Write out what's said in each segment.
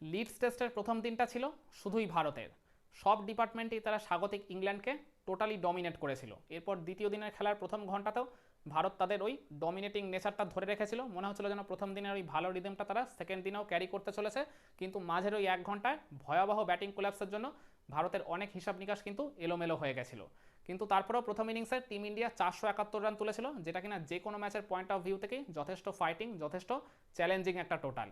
Leeds টেস্টের প্রথম দিনটা ছিল শুধুই ভারতের, সব ডিপার্টমেন্টেই তারা স্বাগতিক ইংল্যান্ডকে টোটালি ডমিনেট করেছিল। এরপর দ্বিতীয় দিনের খেলার প্রথম ঘন্টাতেও ভারত তাদের ওই ডমিনেটিং নেচারটা ধরে রেখেছিল, মনে হচ্ছিল যেন প্রথম দিনের ওই ভালো রিদমটা তারা সেকেন্ড দিনেও ক্যারি করতে চলেছে। কিন্তু মাঝের ওই 1 ঘন্টায় ভয়াবহ ব্যাটিং কোল্যাপসের জন্য ভারতের অনেক হিসাব নিকাশ কিন্তু এলোমেলো হয়ে গেছিল। কিন্তু তারপরেও প্রথম ইনিংসে টিম ইন্ডিয়া 471 রান তুলেছিল, যেটা কিনা যে কোনো ম্যাচের পয়েন্ট অফ ভিউ থেকেই যথেষ্ট ফাইটিং, যথেষ্ট চ্যালেঞ্জিং একটা টোটাল।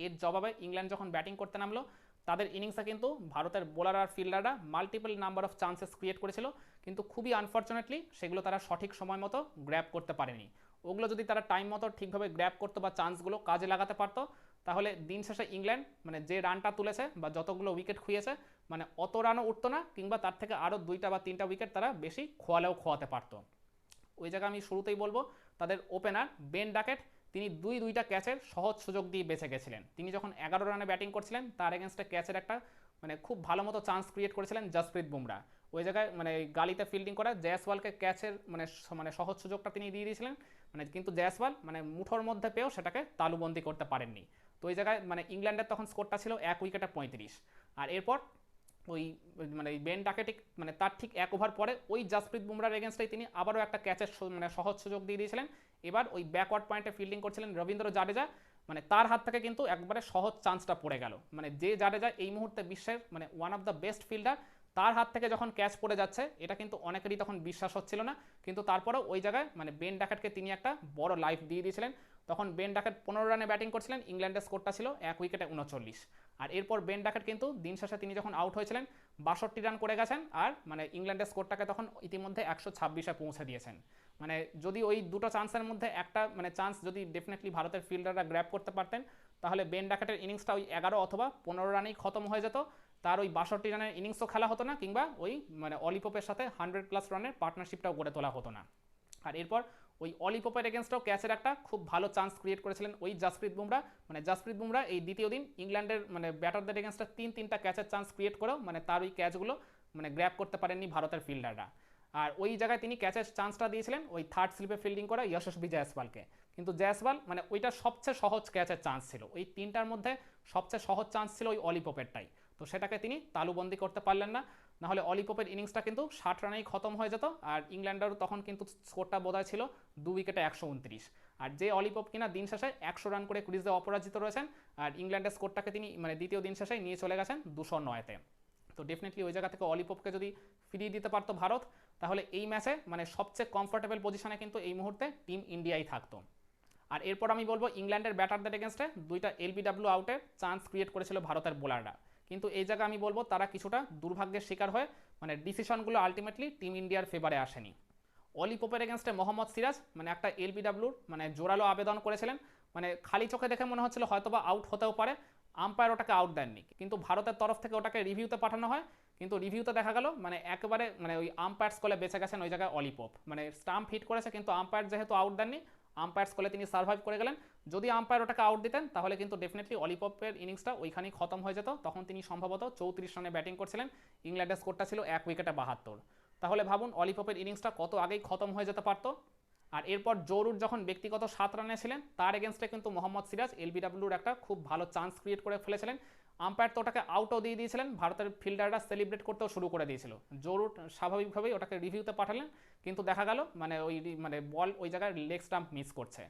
এর জবাবে ইংল্যান্ড যখন ব্যাটিং করতে নামলো, তাদের ইনিংসে কিন্তু ভারতের বোলার আর ফিল্ডাররা multiple number of chances create করেছিল, কিন্তু খুবই আনফর্চুনেটলি সেগুলো তারা সঠিক সময় মতো গ্র্যাব করতে পারেনি। ওগুলো যদি তারা টাইম মতো ঠিকভাবে গ্র্যাব করতো বা চান্সগুলো কাজে লাগাতে পারতো, তাহলে দিন শেষে ইংল্যান্ড মানে যে রানটা তুলেছে বা যতগুলো উইকেট খুইয়েছে, মানে অত রানও উঠতো না, কিংবা তার থেকে আরও 2টা বা 3টা উইকেট তারা বেশি খোয়ালেও খোয়াতে পারতো। ওই জায়গায় আমি শুরুতেই বলবো তাদের ওপেনার বেন ডাকেট, তিনি দুইটা ক্যাচের সহজ সুযোগ দিয়ে বেঁচে গেছিলেন। তিনি যখন 11 রানে ব্যাটিং করছিলেন, তার এগেনস্টে ক্যাচের একটা মানে খুব ভালো মতো চান্স ক্রিয়েট করেছিলেন জসপ্রীত বুমরা। ওই জায়গায় মানে গালিতে ফিল্ডিং করা জয়সওয়ালকে ক্যাচের মানে সহজ সুযোগটা তিনি দিয়ে দিয়েছিলেন, মানে কিন্তু জয়সওয়াল মানে মুঠোর মধ্যে পেয়েও সেটাকে তালুবন্দি করতে পারেননি। তো ওই জায়গায় মানে ইংল্যান্ডের তখন স্কোরটা ছিল 1 উইকেটে 35। আর এরপর ওই মানে বেন ডাকেটিক মানে তার ঠিক 1 ওভার পরে ওই জাসপ্রীত বুমরার এগেনস্টে তিনি আবারও একটা ক্যাচের মানে সহজ সুযোগ দিয়ে দিয়েছিলেন। এবার ওই ব্যাকওয়ার্ড পয়েন্টে ফিল্ডিং করছিলেন রবীন্দ্র জাডেজা, মানে তার হাত থেকে কিন্তু একবারে সহজ চান্সটা পড়ে গেল। মানে যে জাডেজা এই মুহূর্তে বিশ্বের মানে one of the best fielder, তার হাত থেকে যখন ক্যাচ পড়ে যাচ্ছে, এটা কিন্তু অনেকেরই তখন বিশ্বাস হচ্ছিল না। কিন্তু তারপরেও ওই জায়গায় মানে বেন ডাকেটকে তিনি একটা বড় লাইফ দিয়ে দিয়েছিলেন। তখন বেন ডাকেট 15 রানে ব্যাটিং করছিলেন, ইংল্যান্ডের স্কোরটা ছিল 1 উইকেটে 39। আর এরপর বেন ডাকেট কিন্তু দিন শেষে তিনি যখন আউট হয়েছিলেন 62 রান করে গেছেন, আর মানে ইংল্যান্ডের স্কোরটাকে তখন ইতিমধ্যে 126-এ পৌঁছে দিয়েছেন। মানে যদি ওই দুটো চান্সের মধ্যে একটা মানে চান্স যদি ডেফিনেটলি ভারতের ফিল্ডাররা গ্র্যাব করতে পারতেন, তাহলে বেন ডাকেটের ইনিংসটা ওই 11 অথবা 15 রানেই খতম হয়ে যেত। তার ওই 62 রানের ইনিংসও খেলা হতো না, কিংবা ওই মানে অলিপোপের সাথে 100+ রানের পার্টনারশিপটাও গড়ে তোলা হতো না। আর এরপর ওই অলিপোপের এগেনস্টও ক্যাচের একটা খুব ভালো চান্স ক্রিয়েট করেছিলেন ওই জাসপ্রীত বুমরা। মানে জাসপ্রীত বুমরা এই দ্বিতীয় দিন ইংল্যান্ডের মানে ব্যাটারদের এগেনস্টে 3-3টা ক্যাচের চান্স ক্রিয়েট করেও মানে তার ওই ক্যাচগুলো মানে গ্র্যাব করতে পারেননি ভারতের ফিল্ডাররা। আর ওই জায়গায় তিনি ক্যাচের চান্সটা দিয়েছিলেন ওই থার্ড স্লিপে ফিল্ডিং করা যশস্বী জয়সওয়ালকে। কিন্তু জয়সওয়াল মানে ওইটা সবচেয়ে সহজ ক্যাচের চান্স ছিল, ওই 3টার মধ্যে সবচেয়ে সহজ চান্স ছিল ওই অলিপোপেরটাই। তো সেটাকে তিনি তালুবন্দি করতে পারলেন না, নাহলে অলিপোপের ইনিংসটা কিন্তু 60 রানেই খতম হয়ে যেত। আর ইংল্যান্ডেরও তখন কিন্তু স্কোরটা বোধহয় ছিল 2 উইকেটে 129। আর যে অলিপপ কিনা দিন শেষে 100 রান করে ক্রিজে অপরাজিত রয়েছেন, আর ইংল্যান্ডের স্কোরটাকে তিনি মানে দ্বিতীয় দিন শেষে নিয়ে চলে গেছেন 209-তে। তো ডেফিনেটলি ওই জায়গা থেকে অলিপপকে যদি ফিরিয়ে দিতে পারতো ভারত, তাহলে এই ম্যাচে মানে সবচেয়ে কমফোর্টেবল পজিশনে কিন্তু এই মুহূর্তে টিম ইন্ডিয়াই থাকতো। আর এরপর আমি বলবো ইংল্যান্ডের ব্যাটারদের এগেনস্টে 2টা এলবিডব্লিউ আউটের চান্স ক্রিয়েট করেছিল ভারতের বোলাররা। কিন্তু এই জায়গায় আমি বলবো তারা কিছুটা দুর্ভাগ্যের শিকার হয়ে মানে ডিসিশনগুলো আলটিমেটলি টিম ইন্ডিয়ার ফেভারে আসেনি। অলি পোপের এগেনস্টে মোহাম্মদ সিরাজ মানে একটা এলবিডব্লিউর মানে জোরালো আবেদন করেছিলেন, মানে খালি চোখে দেখে মনে হচ্ছিল হয়তোবা আউট হতেও পারে, আম্পায়ার ওটাকে আউট দেননি। কিন্তু ভারতের তরফ থেকে ওটাকে রিভিউতে পাঠানো হয়, কিন্তু রিভিউতে দেখা গেল মানে একেবারে মানে ওই আম্পায়ার্স কলে বেঁচে গেছেন ওই জায়গায় অলিপপ, মানে স্টাম্প হিট করেছে কিন্তু আম্পায়ার যেহেতু আউট দেননি, আম্পায়ার্স কলে তিনি সার্ভাইভ করে গেলেন। যদি আম্পায়ার ওটাকে আউট দিতেন তাহলে কিন্তু ডেফিনেটলি অলিপপের ইনিংসটা ওইখানেই খতম হয়ে যেত। তখন তিনি সম্ভবত 34 রানে ব্যাটিং করছিলেন, ইংল্যান্ডের স্কোরটা ছিল 1 উইকেটে 72। তাহলে ভাবুন অলিপপের ইনিংসটা কত আগেই খতম হয়ে যেতে পারতো। আর এরপর জো রুট যখন ব্যক্তিগত 7 রানে ছিলেন, তার এগেনস্টে কিন্তু মোহাম্মদ সিরাজ এলবিডব্লিউর একটা খুব ভালো চান্স ক্রিয়েট করে ফেলেছিলেন। আম্পায়ার তো ওটাকে আউটও দিয়ে দিয়েছিলেন, ভারতের ফিল্ডাররা সেলিব্রেট করতেও শুরু করে দিয়েছিল। জো রুট স্বাভাবিকভাবেই ওটাকে রিভিউতে পাঠালেন, কিন্তু দেখা গেল মানে ওই মানে বল ওই জায়গায় লেগ স্টাম্প মিস করছে।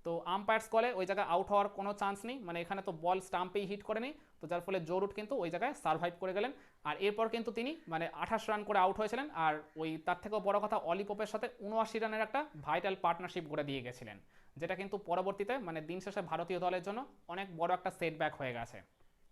তো আম্পায়ার্স কলে ওই জায়গায় আউট হওয়ার কোনো চান্স নেই, মানে এখানে তো বল স্টাম্পেই হিট করে নেই, তো যার ফলে জো রুট কিন্তু ওই জায়গায় সার্ভাইভ করে গেলেন। আর এরপর কিন্তু তিনি মানে 28 রান করে আউট হয়েছিলেন, আর ওই তার থেকেও বড় কথা অলিপপের সাথে 79 রানের একটা ভাইটাল পার্টনারশিপ করে দিয়ে গেছিলেন, যেটা কিন্তু পরবর্তীতে মানে দিন শেষে ভারতীয় দলের জন্য অনেক বড় একটা সেটব্যাক হয়ে গেছে।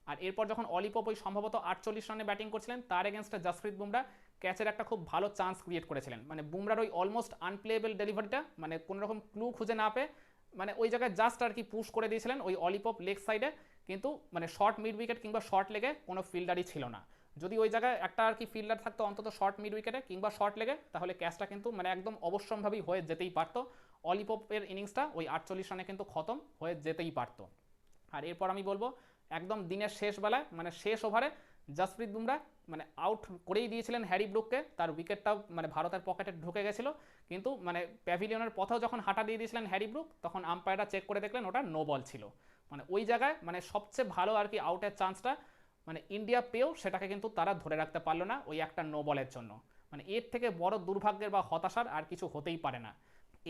আর এরপর যখন অলিপপ ওই সম্ভবত 48 রানে ব্যাটিং করছিলেন, তার এগেনস্টে জসপ্রীত বুমরা ক্যাচের একটা খুব ভালো চান্স ক্রিয়েট করেছিলেন। মানে বুমরার ওই অলমোস্ট আনপ্লেয়েবল ডেলিভারিটা মানে কোনো রকম ক্লু খুঁজে না পেয়ে মানে ওই জায়গায় জাস্ট আর কি পুশ করে দিয়েছিলেন ওই অলিপপ লেগ সাইডে, কিন্তু মানে শর্ট মিড উইকেট কিংবা শর্ট লেগে কোনো ফিল্ডারই ছিল না। যদি ওই জায়গায় একটা আর কি ফিল্ডার থাকতো অন্তত শর্ট মিড উইকেটে কিংবা শর্ট লেগে, তাহলে ক্যাচটা কিন্তু মানে একদম অবশ্যম্ভাবী হয়ে যেতেই পারতো। অলিপপের ইনিংসটা ওই 48 রানে কিন্তু খতম হয়ে যেতেই পারতো। আর এরপর আমি বলবো একদম দিনের শেষ বেলায় মানে শেষ ওভারে জসপ্রীত বুমরা মানে আউট করেই দিয়েছিলেন হ্যারি ব্রুককে, তার উইকেটটাও মানে ভারতের পকেটে ঢুকে গেছিলো। কিন্তু মানে প্যাভিলিয়নের পথেও যখন হাঁটা দিয়ে দিয়েছিলেন হ্যারি ব্রুক, তখন আম্পায়াররা চেক করে দেখলেন ওটা নো বল ছিল। মানে ওই জায়গায় মানে সবচেয়ে ভালো আর কি আউটের চান্সটা মানে ইন্ডিয়া পেয়েও সেটাকে কিন্তু তারা ধরে রাখতে পারলো না ওই একটা নো বলের জন্য। মানে এর থেকে বড় দুর্ভাগ্যের বা হতাশার আর কিছু হতেই পারে না।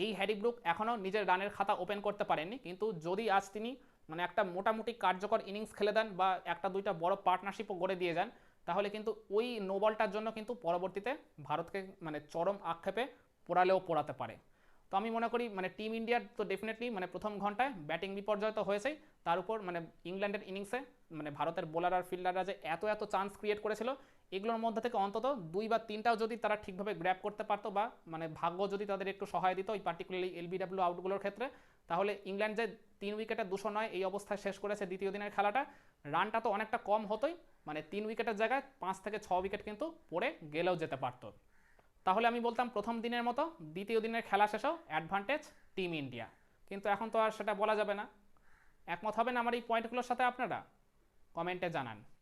এই হ্যারি ব্রুক এখনও নিজের রানের খাতা ওপেন করতে পারেননি, কিন্তু যদি আজ তিনি মানে একটা মোটামুটি কার্যকর ইনিংস খেলে দেন বা একটা দুইটা বড় পার্টনারশিপও গড়ে দিয়ে যান, তাহলে কিন্তু ওই নো বলটার জন্য কিন্তু পরবর্তীতে ভারতকে মানে চরম আক্ষেপে পোড়ালেও পোড়াতে পারে। তো আমি মনে করি মানে টিম ইন্ডিয়ার তো ডেফিনেটলি মানে প্রথম ঘন্টায় ব্যাটিং বিপর্যয় তো হয়েছেই, তার উপর মানে ইংল্যান্ডের ইনিংসে মানে ভারতের বোলার আর ফিল্ডাররা যে এত এত চান্স ক্রিয়েট করেছিল, এগুলোর মধ্যে থেকে অন্তত 2 বা 3টাও যদি তারা ঠিকভাবে গ্র্যাব করতে পারতো বা মানে ভাগ্য যদি তাদের একটু সহায় দিত ওই পার্টিকুলারলি এলবিডব্লিউ আউটগুলোর ক্ষেত্রে, তাহলে ইংল্যান্ড যে 3 উইকেটে 209 এই অবস্থায় শেষ করেছে দ্বিতীয় দিনের খেলাটা, রানটা তো অনেকটা কম হতোই, মানে 3 উইকেটের জায়গায় 5 থেকে 6 উইকেট কিন্তু পড়ে গেলেও যেতে পারতো। তাহলে আমি বলতাম প্রথম দিনের মতো দ্বিতীয় দিনের খেলা শেষেও অ্যাডভান্টেজ টিম ইন্ডিয়া। কিন্তু এখন তো আর সেটা বলা যাবে না। একমত হবেন আমার এই পয়েন্টগুলোর সাথে আপনারা? কমেন্টে জানান।